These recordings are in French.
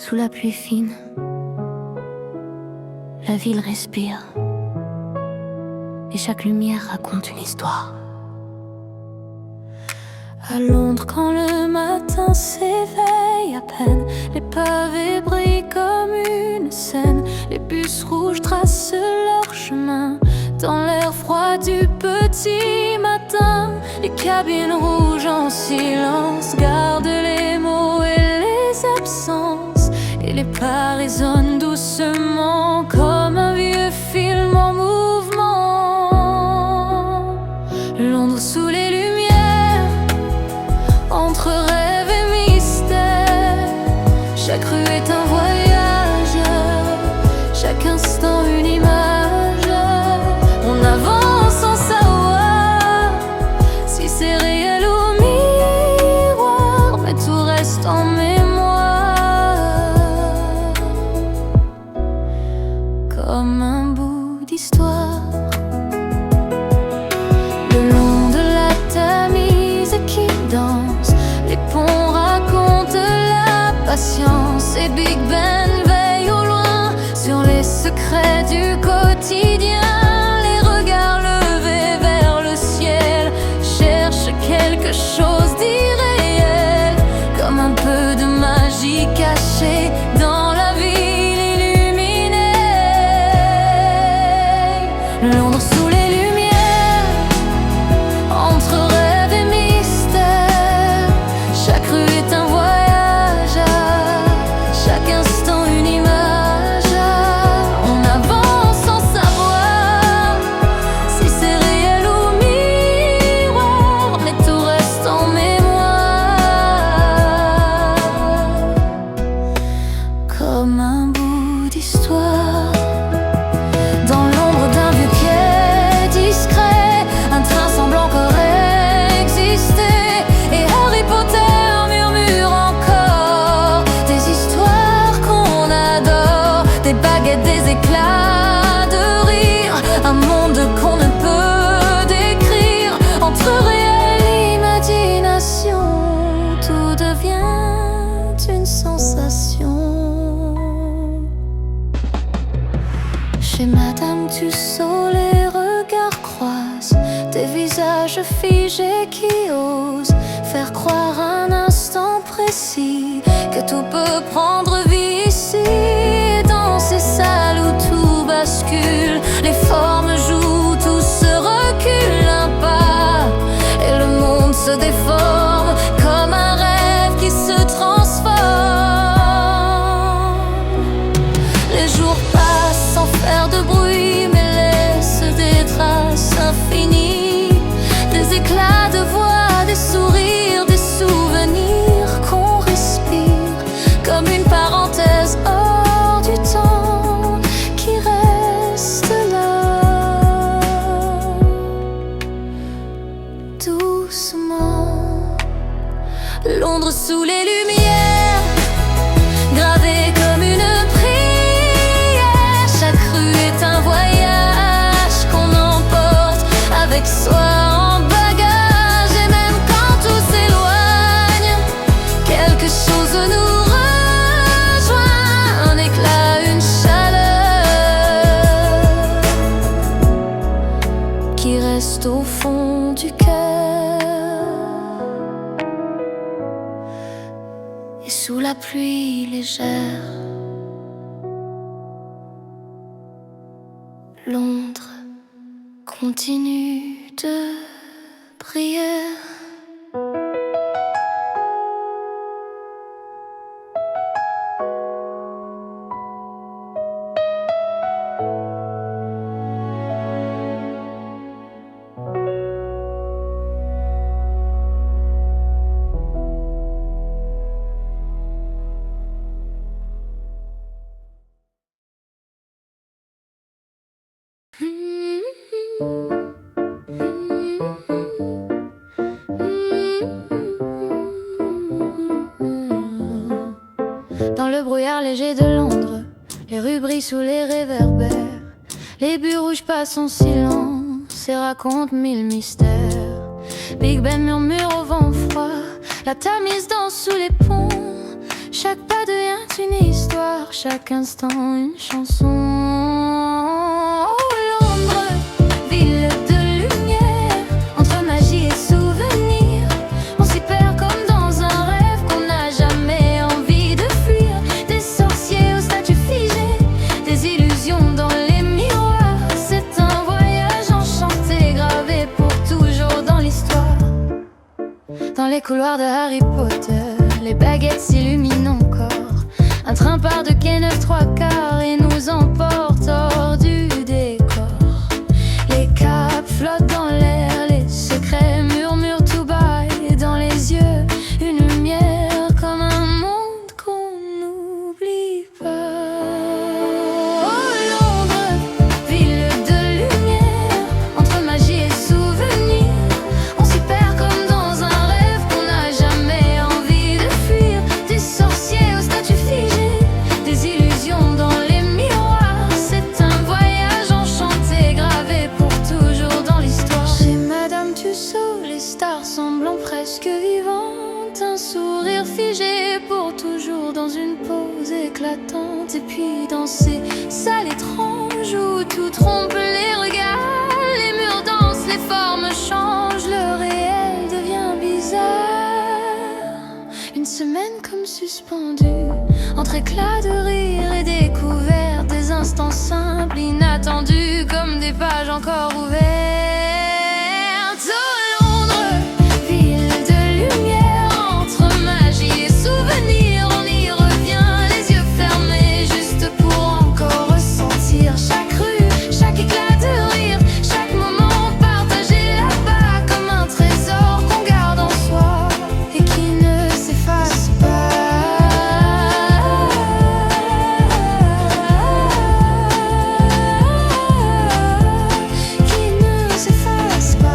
Sous la pluie fine, la ville respire, et chaque lumière raconte une histoire. À Londres, quand le matin s'éveille à peine, les pavés brillent comme une scène. Les bus rouges tracent leur chemin dans l'air froid du petit matin. Les cabines rouges en silence gardent les mots et les absences, et les pas résonnent doucement comme un vieux film en mouvement. Londres sous les lumières, entre rêve et mystère. Chaque rue est un voyage, chaque instant une image. On avance sans savoir si c'est réel ou miroir, mais tout reste en mémoire, comme un bout d'histoire. Le long de la Tamise qui danse, les ponts racontent la patience, et Big Ben veille au loin sur les secrets du quotidien. Les regards levés vers le ciel cherchent quelque chose d'irréel, comme un peu de magie cachée dans la ville illuminée. Londres sous les lumières, entre rêve et mystère. Chaque rue est un voyage, chaque instant une image. On avance sans savoir si c'est réel ou miroir, mais tout reste en mémoire, comme un bout d'histoire. Dans l'ombre d'un vieux quai discret, un train semble encore exister, et Harry Potter murmure encore des histoires qu'on adore, des baguettes, des éclats de rire, un monde qu'on ne peut décrire. Entre réel et imagination, tout devient une sensation. Chez Madame Tussaud, les regards croisent, des visages figés qui osent faire croire un instant précis que tout peut prendre vie ici. Et dans ces salles où tout bascule, les formes jouent, tout se recule un pas, et le monde se déforme comme un rêve qui se transforme. Les jours passent sans faire de bruit, mais laissent des traces infinies, des éclats de voix, des sourires, des souvenirs qu'on respire, comme une parenthèse hors du temps qui reste là. Doucement, Londres sous les lumières, gravée comme une prière. Chaque rue est un voyage qu'on emporte avec soi en bagage, et même quand tout s'éloigne, quelque chose nous rejoint, un éclat, une chaleur qui reste au fond du cœur. Et sous la pluie légère, Londres continue de briller. Dans le brouillard léger de Londres, les rues brillent sous les réverbères. Les bus rouges passent en silence et racontent mille mystères. Big Ben murmure au vent froid, la Tamise danse sous les ponts. Chaque pas devient une histoire. chaque instant une chanson. Oh, Londres, ville de lumière, entre magie et souvenir. On s'y perd comme dans un rêve qu'on n'a jamais envie de fuir. Des sorciers aux statues figées, des illusions dans les miroirs. C'est un voyage enchanté, gravé pour toujours dans l'histoire. Dans les couloirs de Harry Potter, les baguettes s'illuminent encore. Un train part de quai 9 3/4 et nous emporte hors du décor. Les capes flottent dans l'air, les secrets murmurent tout bas. Et dans les yeux, une lumière comme un monde qu'on n'oublie pas. Oh, Londres, ville de lumière, entre magie et souvenir. On s'y perd comme dans un rêve qu'on n'a jamais envie de fuir. Des sorciers aux statues figées, des illusions dans les miroirs. C'est un voyage enchanté, gravé pour toujours dans l'histoire. Chez Madame Tussaud, les stars semblent presque vivantes. Un sourire figé pour toujours dans une pose éclatante. Et puis dans ces salles étranges où tout trompe les regards, les murs dansent, les formes changent, le réel devient bizarre. Une semaine comme suspendue, entre éclats de rire et découvertes, des instants simples, inattendus, comme des pages encore ouvertes. Oh, Londres, ville de lumière, entre magie et souvenir. On y revient, les yeux fermés, juste pour encore ressentir chaque rue, chaque éclat de rire, chaque moment partagé là-bas, comme un trésor qu'on garde en soi et qui ne s'efface pas. Qui ne s'efface pas.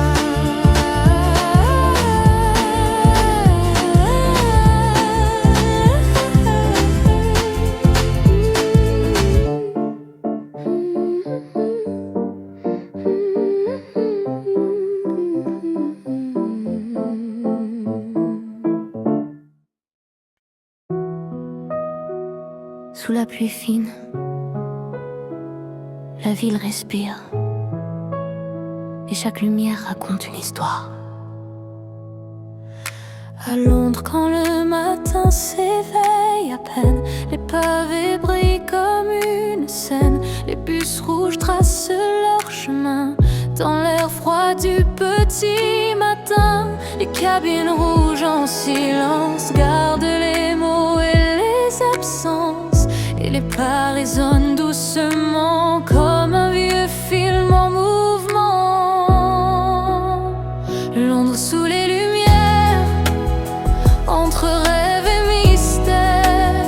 Sous la pluie fine, la ville respire et chaque lumière raconte une histoire. À Londres, quand le matin s'éveille à peine, les pavés brillent comme une scène. Les bus rouges tracent leur chemin dans l'air froid du petit matin. Les cabines rouges en silence gardent les mots et les absences, et les pas résonnent doucement comme un vieux film en mouvement. Londres sous les lumières, entre rêve et mystère.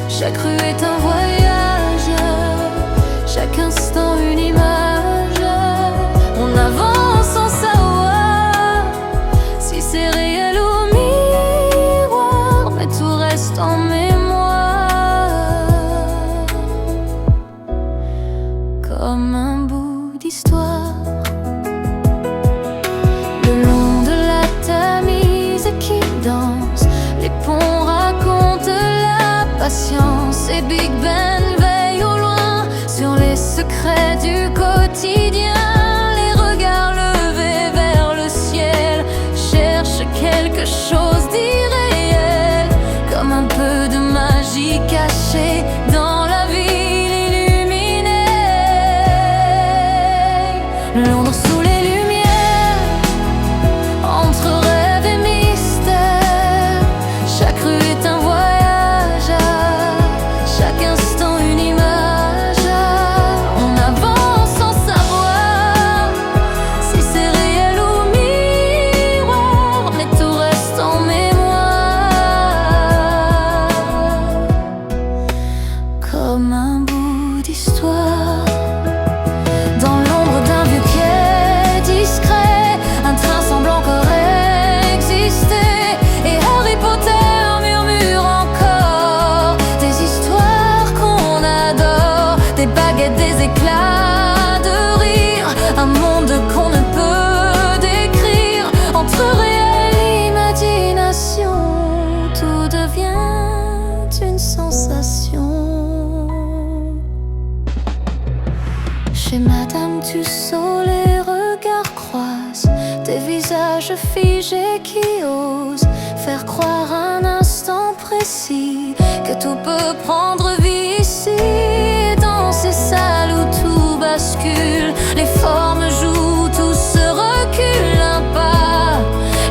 Chaque rue est un voyage, chaque instant une image. On avance sans savoir si c'est réel ou miroir, mais tout reste en mémoire, comme un bout d'histoire. Le long de la Tamise qui danse, les ponts racontent la patience, et Big Ben veille au loin sur les secrets du quotidien. Les regards levés vers le ciel cherchent quelque chose d'irréel, comme un peu de magie cachée dans la ville illuminée. Londres sous les lumières, entre rêve et mystère. Chaque rue est un voyage, chaque instant une image. On avance visage figé qui ose faire croire un instant précis que tout peut prendre vie ici. Dans ces salles où tout bascule, les formes jouent, tout se recule un pas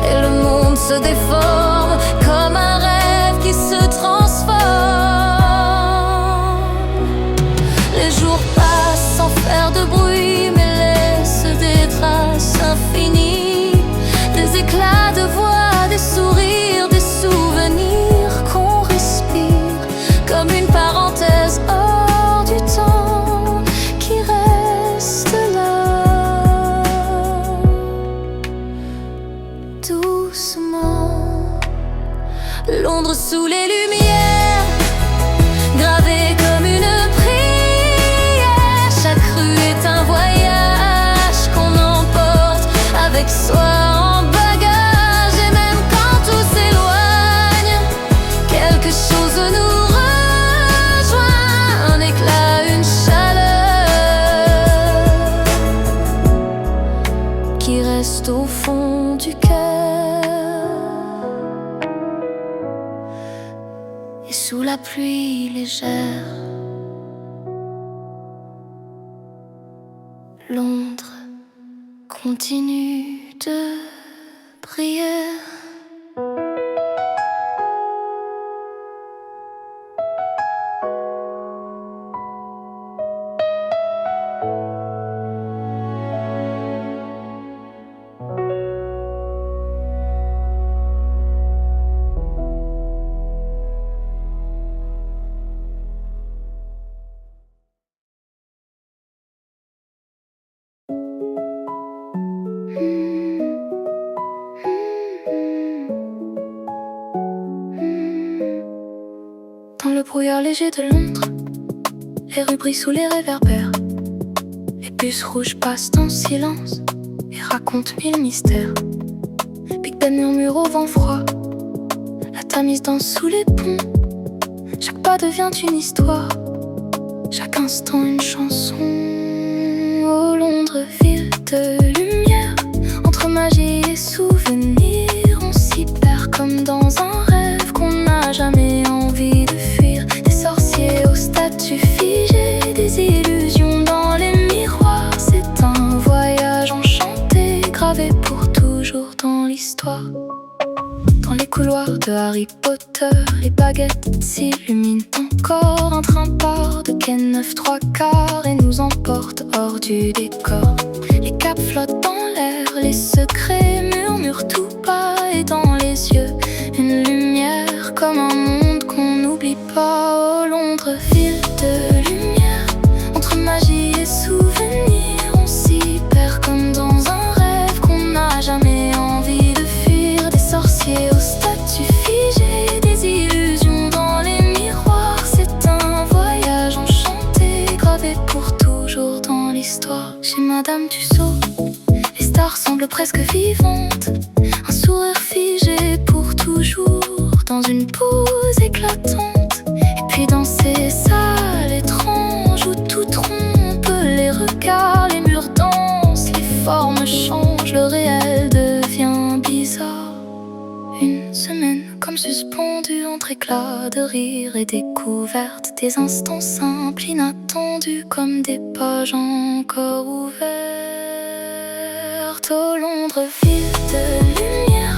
et le monde se déforme comme un rêve qui se transforme. Les jours passent sans faire de bruit mais laissent des traces infinies, des éclats de voix, des sourires, des souvenirs qu'on respire comme une parenthèse hors du temps qui reste là. Doucement, Londres sous les lumières, gravée comme une prière. Chaque rue est un voyage qu'on emporte avec soi en bagage. Et même quand tout s'éloigne, quelque chose nous rejoint, un éclat, une chaleur qui reste au fond du cœur. Et sous la pluie légère, Londres continue de briller. Dans le brouillard léger de Londres, les rues brillent sous les réverbères. Les bus rouges passent en silence et racontent mille mystères. Big Ben murmure au vent froid, la Tamise danse sous les ponts. Chaque pas devient une histoire, chaque instant une chanson. Oh Londres, ville de lumière, entre magie et souvenir, on s'y perd comme dans un rêve qu'on n'a jamais envie de fuir. Des sorciers aux statues figées, des illusions dans les miroirs. C'est un voyage enchanté, gravé pour toujours dans l'histoire. Dans les couloirs de Harry Potter, les baguettes s'illuminent encore. Un train part de quai 9/3 et nous emporte hors du décor. Les caps flottent dans l'air, les secrets murmurent tout bas. Et dans les yeux, une lumière comme un monde qu'on n'oublie pas. Oh Londres, ville de lumière, entre magie et souvenir, on s'y perd comme dans un rêve qu'on n'a jamais envie de fuir. Des sorciers aux statues figées, des illusions dans les miroirs. C'est un voyage enchanté, gravé pour toujours dans l'histoire. Chez Madame Tussaud, les stars semblent presque vivantes, un sourire figé pour toujours, dans une pause éclatante. Et puis dans ces salles étranges où tout trompe les regards, les murs dansent, les formes changent, le réel devient bizarre. Une semaine comme suspendue entre éclats de rire et découverte, des instants simples, inattendus, comme des pages encore ouvertes. Oh Londres, ville de lumière,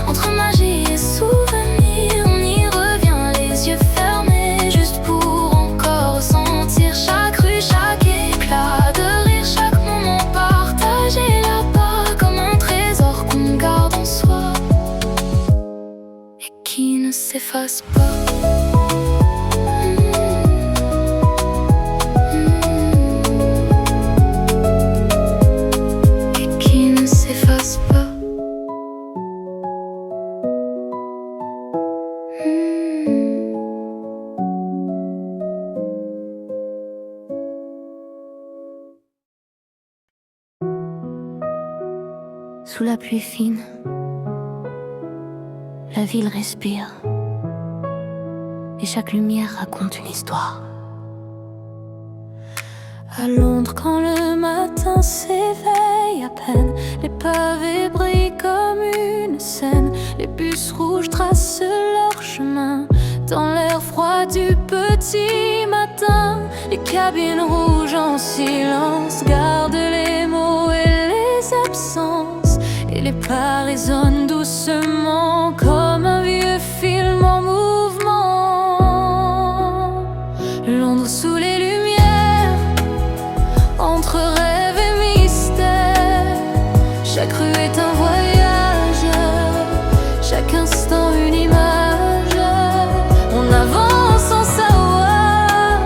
entre magie et souvenir, on y revient les yeux fermés, juste pour encore ressentir chaque rue, chaque éclat de rire, chaque moment partagé là-bas, comme un trésor qu'on garde en soi et qui ne s'efface pas. Sous la pluie fine, la ville respire et chaque lumière raconte une histoire. À Londres, quand le matin s'éveille à peine, les pavés brillent comme une scène. Les bus rouges tracent leur chemin dans l'air froid du petit matin. Les cabines rouges en silence gardent les mots et les absences, et les pas résonnent doucement comme un vieux film en mouvement. Londres sous les lumières, entre rêve et mystère. Chaque rue est un voyage, chaque instant une image. On avance sans savoir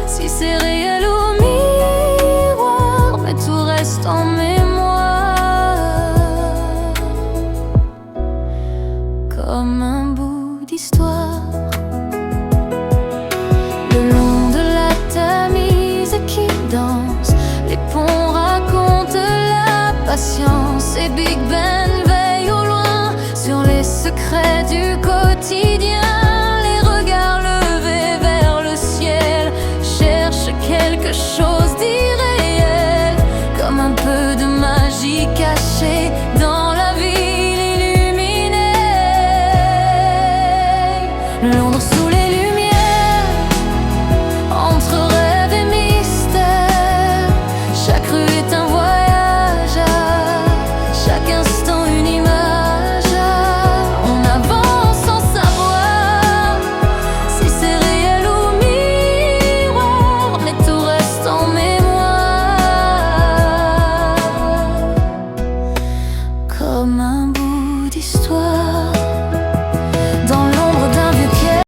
si c'est réel ou miroir, mais tout reste en mémoire, comme un bout d'histoire. Le long de la Tamise qui danse, les ponts racontent la patience, et Big Ben veille au loin sur les secrets du quotidien. Les regards levés vers le ciel cherchent quelque chose d'irréel, comme un peu de magie cachée dans la ville illuminée. Londres sous